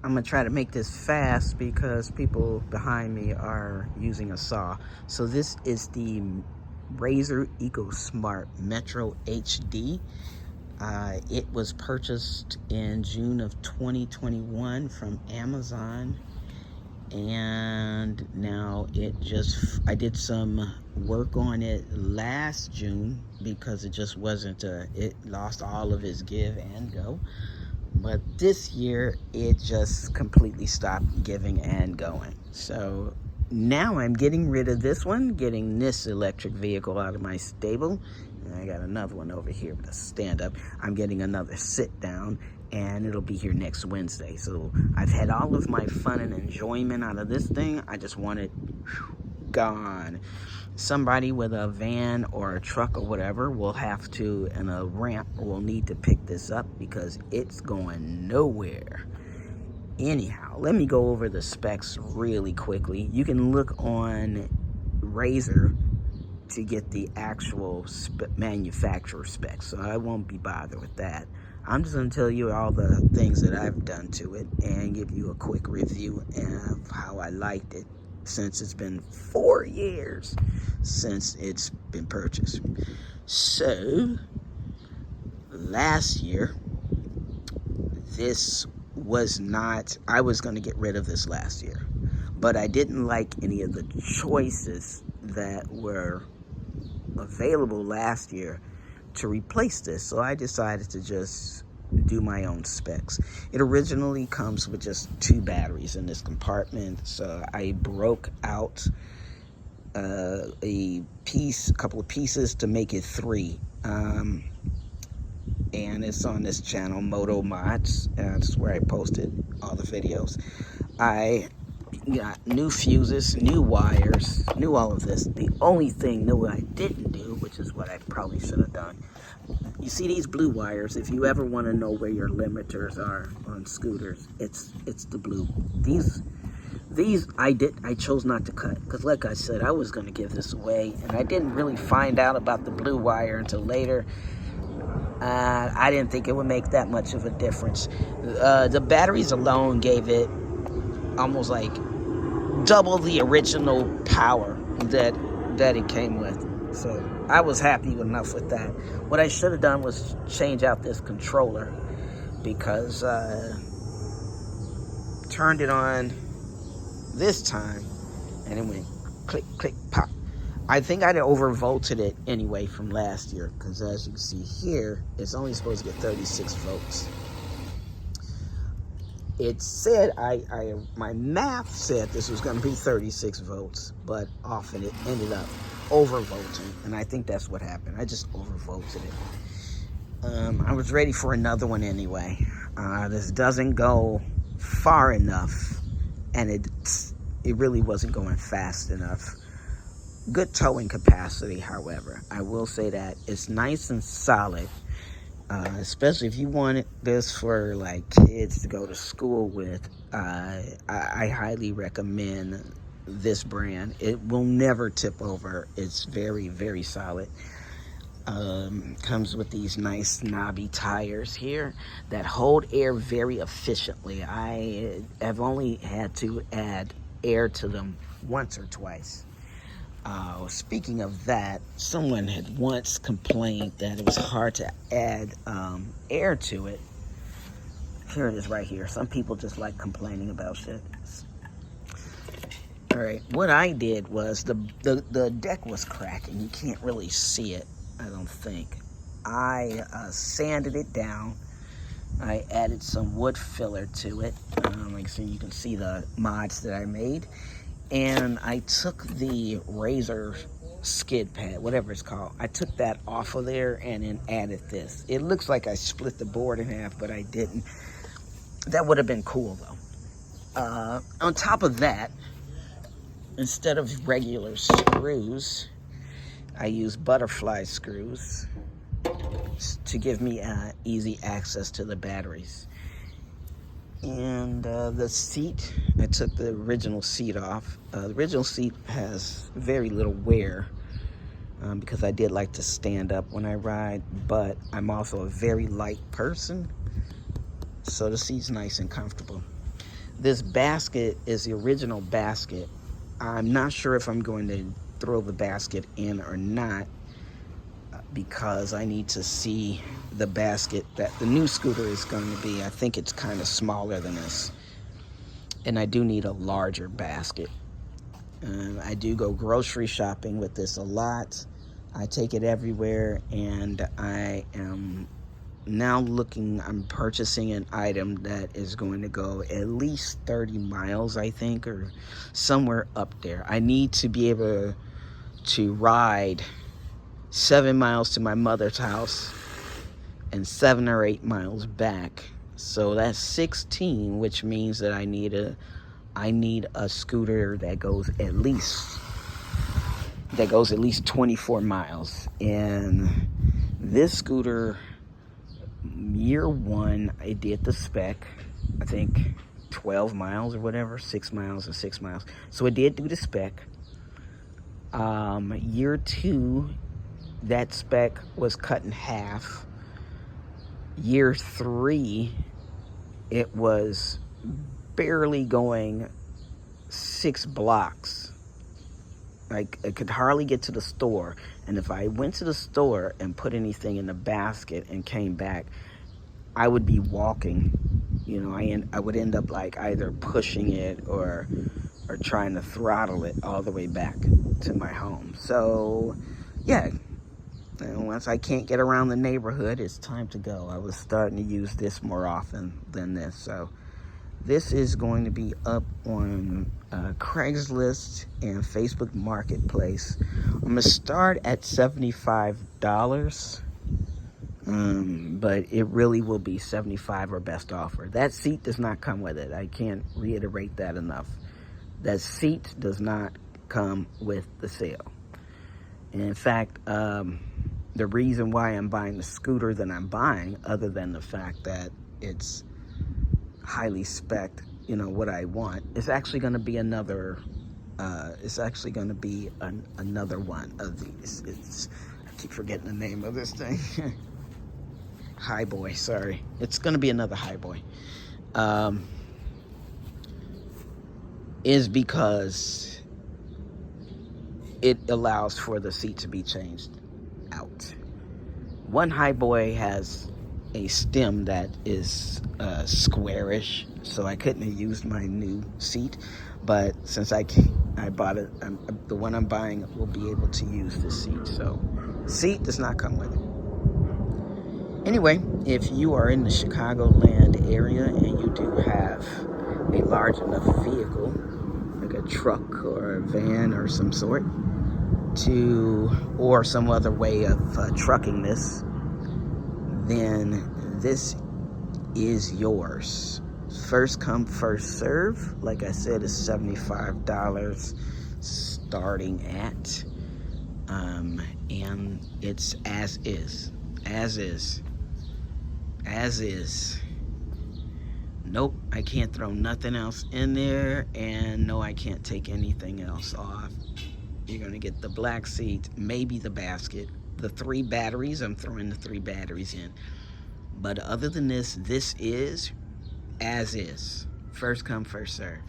I'm gonna try to make this fast because people behind me are using a saw. So this is the Razer EcoSmart Metro HD. It was purchased in June of 2021 from Amazon, and now I did some work on it last June because it just wasn't it lost all of its give and go. But this year it just completely stopped giving and going. So now I'm getting rid of this one, getting this electric vehicle out of my stable. And I got another one over here with a stand up. I'm getting another sit down, and it'll be here next Wednesday. So I've had all of my fun and enjoyment out of this thing. I just want it gone. Somebody with a van or a truck or whatever will have to, and a ramp will need to pick this up because it's going nowhere. Anyhow, let me go over the specs really quickly. You can look on Razer to get the actual manufacturer specs, so I won't be bothered with that. I'm just going to tell you all the things that I've done to it and give you a quick review of how I liked it, since it's been 4 years since it's been purchased. So last year, I was going to get rid of this last year, but I didn't like any of the choices that were available last year to replace this, so I decided to just do my own specs. It originally comes with just 2 batteries in this compartment, so I broke out a couple of pieces to make it 3. And it's on this channel, Moto Mods. That's where I posted all the videos. I got new fuses, new wires, new all of this. The only thing new I didn't do, which is what I probably should have done, you see these blue wires. If you ever want to know where your limiters are on scooters, it's the blue. These I chose not to cut, because like I said, I was going to give this away, and I didn't really find out about the blue wire until later. I didn't think it would make that much of a difference. The batteries alone gave it almost like double the original power that it came with. So I was happy enough with that. What I should have done was change out this controller, because turned it on this time and it went click, click, pop. I think I'd overvolted it anyway from last year, because as you can see here, it's only supposed to get 36 volts. It said, my math said this was going to be 36 volts, but often it ended up overvolting, and I think that's what happened. I just overvolted it. I was ready for another one anyway. This doesn't go far enough, and it really wasn't going fast enough. Good towing capacity, however. I will say that it's nice and solid, especially if you want this for like kids to go to school with. I highly recommend this brand. It will never tip over. It's very, very solid. Comes with these nice knobby tires here that hold air very efficiently. I have only had to add air to them once or twice. Speaking of that, someone had once complained that it was hard to add air to it. Here it is right here. Some people just like complaining about shit. Alright, what I did was the deck was cracking. You can't really see it, I don't think. I sanded it down. I added some wood filler to it. Like so you can see the mods that I made. And I took the Razer skid pad, whatever it's called. I took that off of there and then added this. It looks like I split the board in half, but I didn't. That would have been cool, though. On top of that, instead of regular screws, I use butterfly screws to give me easy access to the batteries. And the seat, I took the original seat off. The original seat has very little wear because I did like to stand up when I ride, but I'm also a very light person, so the seat's nice and comfortable. This basket is the original basket. I'm not sure if I'm going to throw the basket in or not, because I need to see the basket that the new scooter is going to be. I think it's kind of smaller than this, and I do need a larger basket. I do go grocery shopping with this a lot. I take it everywhere, and I am now I'm purchasing an item that is going to go at least 30 miles, I think, or somewhere up there. I need to be able to ride 7 miles to my mother's house and 7 or 8 miles back. So that's 16, which means that I need a scooter that goes at least 24 miles. And this scooter, year one, I did the spec, I think 12 miles or whatever, 6 miles or 6 miles. So it did do the spec. Year two, that spec was cut in half. Year three, it was barely going 6 blocks. Like, I could hardly get to the store. And if I went to the store and put anything in the basket and came back, I would be walking. You know, I would end up like either pushing it or trying to throttle it all the way back to my home. So, yeah. And once I can't get around the neighborhood, it's time to go. I was starting to use this more often than this. So this is going to be up on Craigslist and Facebook Marketplace. I'm going to start at $75, but it really will be $75 or best offer. That seat does not come with it. I can't reiterate that enough. That seat does not come with the sale. And in fact, the reason why I'm buying the scooter that I'm buying, other than the fact that it's highly spec'd, you know, what I want, it's actually going to be another another one of these. I keep forgetting the name of this thing. Highboy, sorry. It's going to be another Highboy. Is because it allows for the seat to be changed out. One Highboy has a stem that is squarish, so I couldn't have used my new seat. But since I bought it, the one I'm buying will be able to use this seat. So, seat does not come with it. Anyway, if you are in the Chicagoland area and you do have a large enough vehicle, like a truck or a van or some sort, or some other way of trucking this, then this is yours. First come, first serve. Like I said, it's $75 starting at, and it's as is. Nope, I can't throw nothing else in there, and no, I can't take anything else off. You're going to get the black seat, maybe the basket, the 3 batteries. I'm throwing the 3 batteries in. But other than this is as is. First come, first serve.